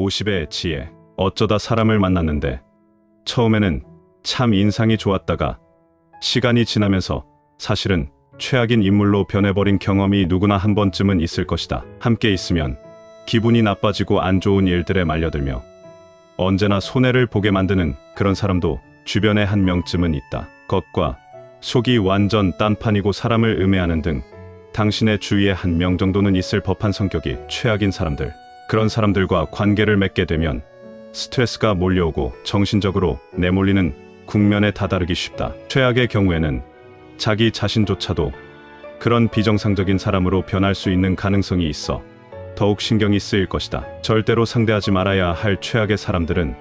50의 지혜. 어쩌다 사람을 만났는데 처음에는 참 인상이 좋았다가 시간이 지나면서 사실은 최악인 인물로 변해버린 경험이 누구나 한 번쯤은 있을 것이다. 함께 있으면 기분이 나빠지고 안 좋은 일들에 말려들며 언제나 손해를 보게 만드는 그런 사람도 주변에 한 명쯤은 있다. 겉과 속이 완전 딴판이고 사람을 음해하는 등 당신의 주위에 한 명 정도는 있을 법한 성격이 최악인 사람들. 그런 사람들과 관계를 맺게 되면 스트레스가 몰려오고 정신적으로 내몰리는 국면에 다다르기 쉽다. 최악의 경우에는 자기 자신조차도 그런 비정상적인 사람으로 변할 수 있는 가능성이 있어 더욱 신경이 쓰일 것이다. 절대로 상대하지 말아야 할 최악의 사람들은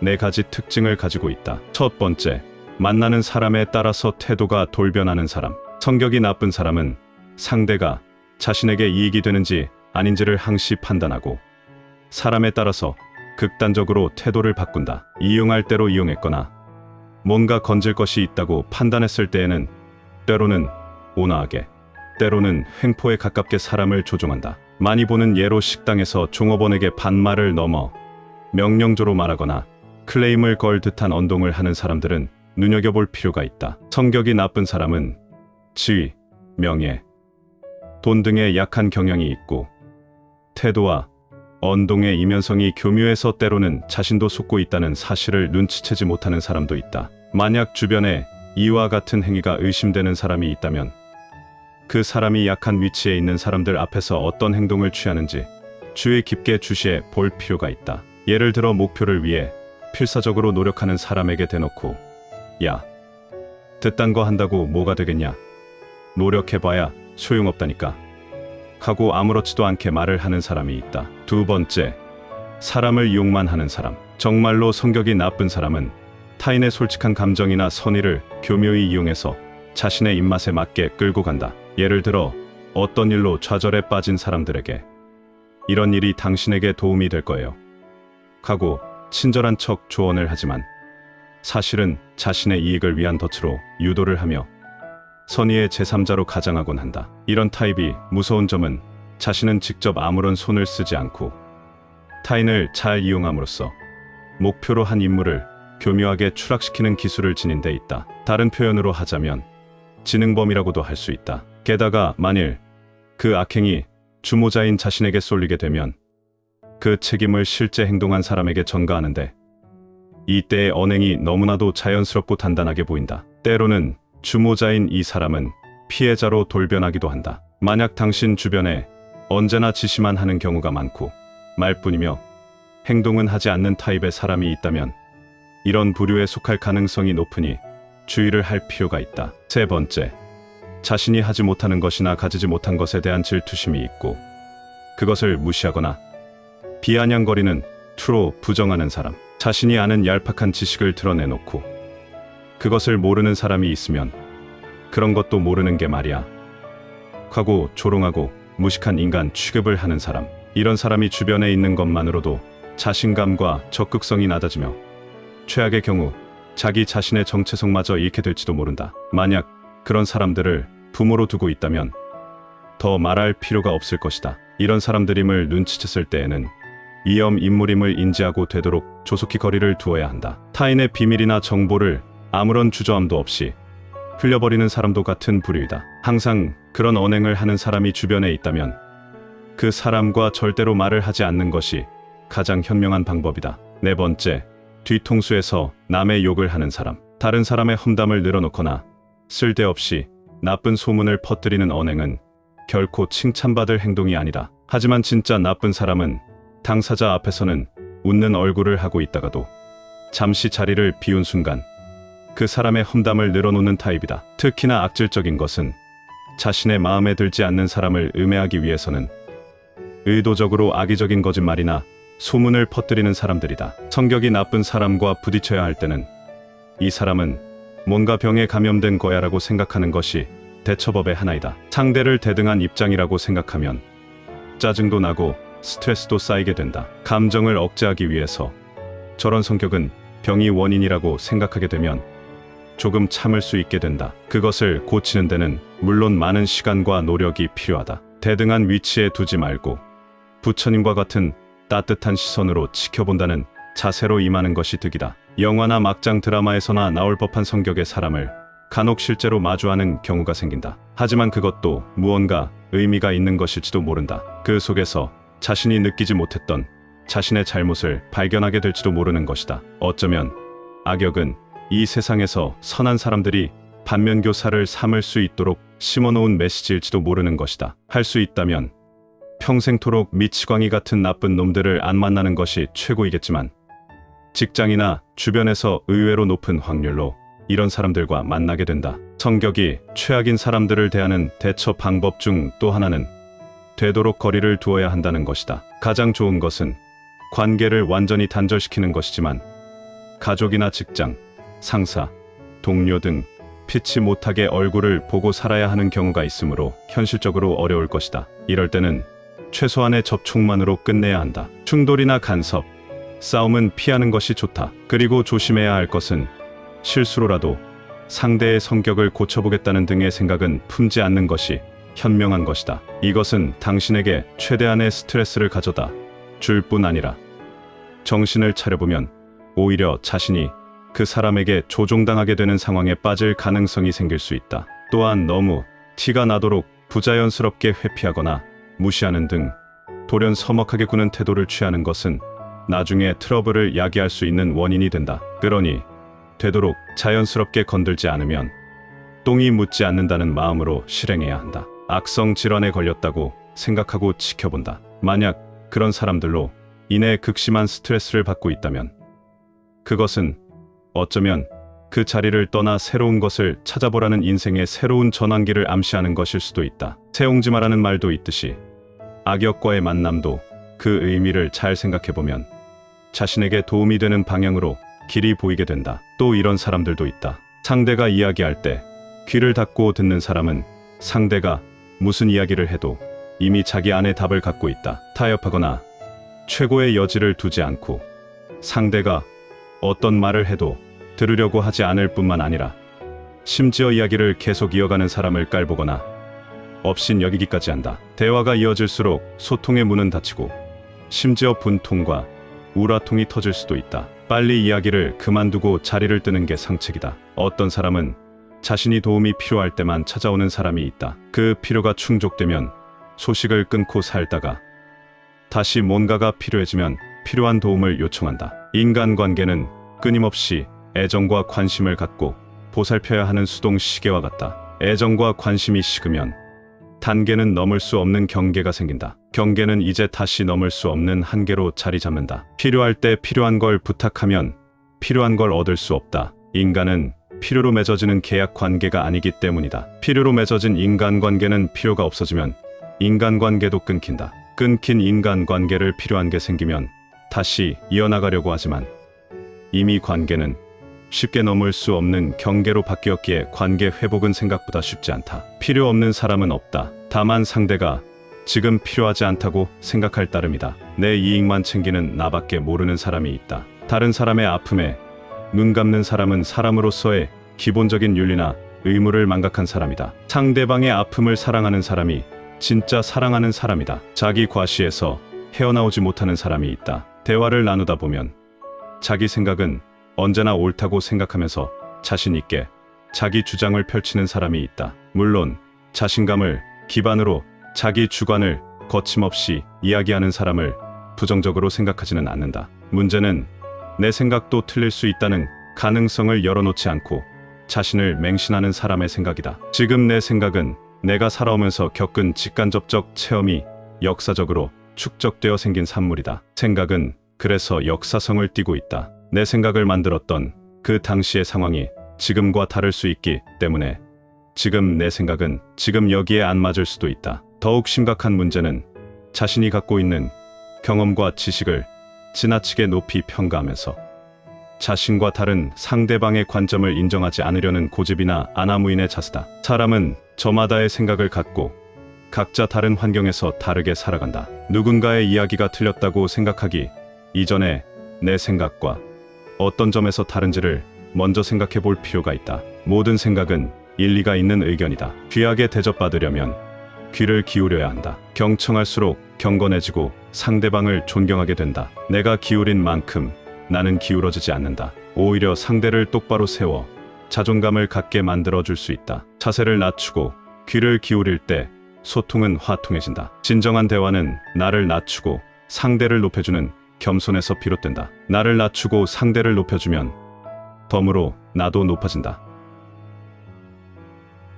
4가지 특징을 가지고 있다. 첫 번째, 만나는 사람에 따라서 태도가 돌변하는 사람. 성격이 나쁜 사람은 상대가 자신에게 이익이 되는지 아닌지를 항시 판단하고 사람에 따라서 극단적으로 태도를 바꾼다. 이용할 대로 이용했거나 뭔가 건질 것이 있다고 판단했을 때에는 때로는 온화하게, 때로는 횡포에 가깝게 사람을 조종한다. 많이 보는 예로 식당에서 종업원에게 반말을 넘어 명령조로 말하거나 클레임을 걸 듯한 언동을 하는 사람들은 눈여겨볼 필요가 있다. 성격이 나쁜 사람은 지위, 명예, 돈 등의 약한 경향이 있고 태도와 언동의 이면성이 교묘해서 때로는 자신도 속고 있다는 사실을 눈치채지 못하는 사람도 있다. 만약 주변에 이와 같은 행위가 의심되는 사람이 있다면 그 사람이 약한 위치에 있는 사람들 앞에서 어떤 행동을 취하는지 주의 깊게 주시해 볼 필요가 있다. 예를 들어 목표를 위해 필사적으로 노력하는 사람에게 대놓고 야, 그딴 거 한다고 뭐가 되겠냐? 노력해봐야 소용없다니까 하고 아무렇지도 않게 말을 하는 사람이 있다. 두 번째, 사람을 이용만 하는 사람. 정말로 성격이 나쁜 사람은 타인의 솔직한 감정이나 선의를 교묘히 이용해서 자신의 입맛에 맞게 끌고 간다. 예를 들어 어떤 일로 좌절에 빠진 사람들에게 이런 일이 당신에게 도움이 될 거예요 하고 친절한 척 조언을 하지만 사실은 자신의 이익을 위한 덫으로 유도를 하며 선의의 제3자로 가장하곤 한다. 이런 타입이 무서운 점은 자신은 직접 아무런 손을 쓰지 않고 타인을 잘 이용함으로써 목표로 한 임무를 교묘하게 추락시키는 기술을 지닌 데 있다. 다른 표현으로 하자면 지능범이라고도 할 수 있다. 게다가 만일 그 악행이 주모자인 자신에게 쏠리게 되면 그 책임을 실제 행동한 사람에게 전가하는데 이때의 언행이 너무나도 자연스럽고 단단하게 보인다. 때로는 주모자인 이 사람은 피해자로 돌변하기도 한다. 만약 당신 주변에 언제나 지시만 하는 경우가 많고 말뿐이며 행동은 하지 않는 타입의 사람이 있다면 이런 부류에 속할 가능성이 높으니 주의를 할 필요가 있다. 세 번째, 자신이 하지 못하는 것이나 가지지 못한 것에 대한 질투심이 있고 그것을 무시하거나 비아냥거리는 투로 부정하는 사람. 자신이 아는 얄팍한 지식을 드러내놓고 그것을 모르는 사람이 있으면 그런 것도 모르는 게 말이야 하고 조롱하고 무식한 인간 취급을 하는 사람. 이런 사람이 주변에 있는 것만으로도 자신감과 적극성이 낮아지며 최악의 경우 자기 자신의 정체성마저 잃게 될지도 모른다. 만약 그런 사람들을 부모로 두고 있다면 더 말할 필요가 없을 것이다. 이런 사람들임을 눈치챘을 때에는 위험 인물임을 인지하고 되도록 조속히 거리를 두어야 한다. 타인의 비밀이나 정보를 아무런 주저함도 없이 흘려버리는 사람도 같은 부류이다. 항상 그런 언행을 하는 사람이 주변에 있다면 그 사람과 절대로 말을 하지 않는 것이 가장 현명한 방법이다. 네 번째, 뒤통수에서 남의 욕을 하는 사람. 다른 사람의 험담을 늘어놓거나 쓸데없이 나쁜 소문을 퍼뜨리는 언행은 결코 칭찬받을 행동이 아니다. 하지만 진짜 나쁜 사람은 당사자 앞에서는 웃는 얼굴을 하고 있다가도 잠시 자리를 비운 순간 그 사람의 험담을 늘어놓는 타입이다. 특히나 악질적인 것은 자신의 마음에 들지 않는 사람을 음해하기 위해서는 의도적으로 악의적인 거짓말이나 소문을 퍼뜨리는 사람들이다. 성격이 나쁜 사람과 부딪혀야 할 때는 이 사람은 뭔가 병에 감염된 거야라고 생각하는 것이 대처법의 하나이다. 상대를 대등한 입장이라고 생각하면 짜증도 나고 스트레스도 쌓이게 된다. 감정을 억제하기 위해서 저런 성격은 병이 원인이라고 생각하게 되면 조금 참을 수 있게 된다. 그것을 고치는 데는 물론 많은 시간과 노력이 필요하다. 대등한 위치에 두지 말고 부처님과 같은 따뜻한 시선으로 지켜본다는 자세로 임하는 것이 득이다. 영화나 막장 드라마에서나 나올 법한 성격의 사람을 간혹 실제로 마주하는 경우가 생긴다. 하지만 그것도 무언가 의미가 있는 것일지도 모른다. 그 속에서 자신이 느끼지 못했던 자신의 잘못을 발견하게 될지도 모르는 것이다. 어쩌면 악역은 이 세상에서 선한 사람들이 반면교사를 삼을 수 있도록 심어놓은 메시지일지도 모르는 것이다. 할 수 있다면 평생토록 미치광이 같은 나쁜 놈들을 안 만나는 것이 최고이겠지만 직장이나 주변에서 의외로 높은 확률로 이런 사람들과 만나게 된다. 성격이 최악인 사람들을 대하는 대처 방법 중 또 하나는 되도록 거리를 두어야 한다는 것이다. 가장 좋은 것은 관계를 완전히 단절시키는 것이지만 가족이나 직장, 상사, 동료 등 피치 못하게 얼굴을 보고 살아야 하는 경우가 있으므로 현실적으로 어려울 것이다. 이럴 때는 최소한의 접촉만으로 끝내야 한다. 충돌이나 간섭, 싸움은 피하는 것이 좋다. 그리고 조심해야 할 것은 실수로라도 상대의 성격을 고쳐보겠다는 등의 생각은 품지 않는 것이 현명한 것이다. 이것은 당신에게 최대한의 스트레스를 가져다 줄 뿐 아니라 정신을 차려보면 오히려 자신이 그 사람에게 조종당하게 되는 상황에 빠질 가능성이 생길 수 있다. 또한 너무 티가 나도록 부자연스럽게 회피하거나 무시하는 등 돌연 서먹하게 구는 태도를 취하는 것은 나중에 트러블을 야기할 수 있는 원인이 된다. 그러니 되도록 자연스럽게 건들지 않으면 똥이 묻지 않는다는 마음으로 실행해야 한다. 악성 질환에 걸렸다고 생각하고 지켜본다. 만약 그런 사람들로 인해 극심한 스트레스를 받고 있다면 그것은 어쩌면 그 자리를 떠나 새로운 것을 찾아보라는 인생의 새로운 전환기를 암시하는 것일 수도 있다. 새옹지마라는 말도 있듯이 악역과의 만남도 그 의미를 잘 생각해보면 자신에게 도움이 되는 방향으로 길이 보이게 된다. 또 이런 사람들도 있다. 상대가 이야기할 때 귀를 닫고 듣는 사람은 상대가 무슨 이야기를 해도 이미 자기 안에 답을 갖고 있다. 타협하거나 최고의 여지를 두지 않고 상대가 어떤 말을 해도 들으려고 하지 않을 뿐만 아니라 심지어 이야기를 계속 이어가는 사람을 깔보거나 업신 여기기까지 한다. 대화가 이어질수록 소통의 문은 닫히고 심지어 분통과 우라통이 터질 수도 있다. 빨리 이야기를 그만두고 자리를 뜨는 게 상책이다. 어떤 사람은 자신이 도움이 필요할 때만 찾아오는 사람이 있다. 그 필요가 충족되면 소식을 끊고 살다가 다시 뭔가가 필요해지면 필요한 도움을 요청한다. 인간관계는 끊임없이 애정과 관심을 갖고 보살펴야 하는 수동 시계와 같다. 애정과 관심이 식으면 단계는 넘을 수 없는 경계가 생긴다. 경계는 이제 다시 넘을 수 없는 한계로 자리 잡는다. 필요할 때 필요한 걸 부탁하면 필요한 걸 얻을 수 없다. 인간은 필요로 맺어지는 계약 관계가 아니기 때문이다. 필요로 맺어진 인간관계는 필요가 없어지면 인간관계도 끊긴다. 끊긴 인간관계를 필요한 게 생기면 다시 이어나가려고 하지만 이미 관계는 쉽게 넘을 수 없는 경계로 바뀌었기에 관계 회복은 생각보다 쉽지 않다. 필요 없는 사람은 없다. 다만 상대가 지금 필요하지 않다고 생각할 따름이다. 내 이익만 챙기는 나밖에 모르는 사람이 있다. 다른 사람의 아픔에 눈 감는 사람은 사람으로서의 기본적인 윤리나 의무를 망각한 사람이다. 상대방의 아픔을 사랑하는 사람이 진짜 사랑하는 사람이다. 자기 과시에서 헤어나오지 못하는 사람이 있다. 대화를 나누다 보면 자기 생각은 언제나 옳다고 생각하면서 자신 있게 자기 주장을 펼치는 사람이 있다. 물론 자신감을 기반으로 자기 주관을 거침없이 이야기하는 사람을 부정적으로 생각하지는 않는다. 문제는 내 생각도 틀릴 수 있다는 가능성을 열어놓지 않고 자신을 맹신하는 사람의 생각이다. 지금 내 생각은 내가 살아오면서 겪은 직간접적 체험이 역사적으로 축적되어 생긴 산물이다. 생각은 그래서 역사성을 띠고 있다. 내 생각을 만들었던 그 당시의 상황이 지금과 다를 수 있기 때문에 지금 내 생각은 지금 여기에 안 맞을 수도 있다. 더욱 심각한 문제는 자신이 갖고 있는 경험과 지식을 지나치게 높이 평가하면서 자신과 다른 상대방의 관점을 인정하지 않으려는 고집이나 아나무인의 자세다. 사람은 저마다의 생각을 갖고 각자 다른 환경에서 다르게 살아간다. 누군가의 이야기가 틀렸다고 생각하기 이전에 내 생각과 어떤 점에서 다른지를 먼저 생각해 볼 필요가 있다. 모든 생각은 일리가 있는 의견이다. 귀하게 대접받으려면 귀를 기울여야 한다. 경청할수록 경건해지고 상대방을 존경하게 된다. 내가 기울인 만큼 나는 기울어지지 않는다. 오히려 상대를 똑바로 세워 자존감을 갖게 만들어줄 수 있다. 자세를 낮추고 귀를 기울일 때 소통은 화통해진다. 진정한 대화는 나를 낮추고 상대를 높여주는 겸손에서 비롯된다. 나를 낮추고 상대를 높여주면 덤으로 나도 높아진다.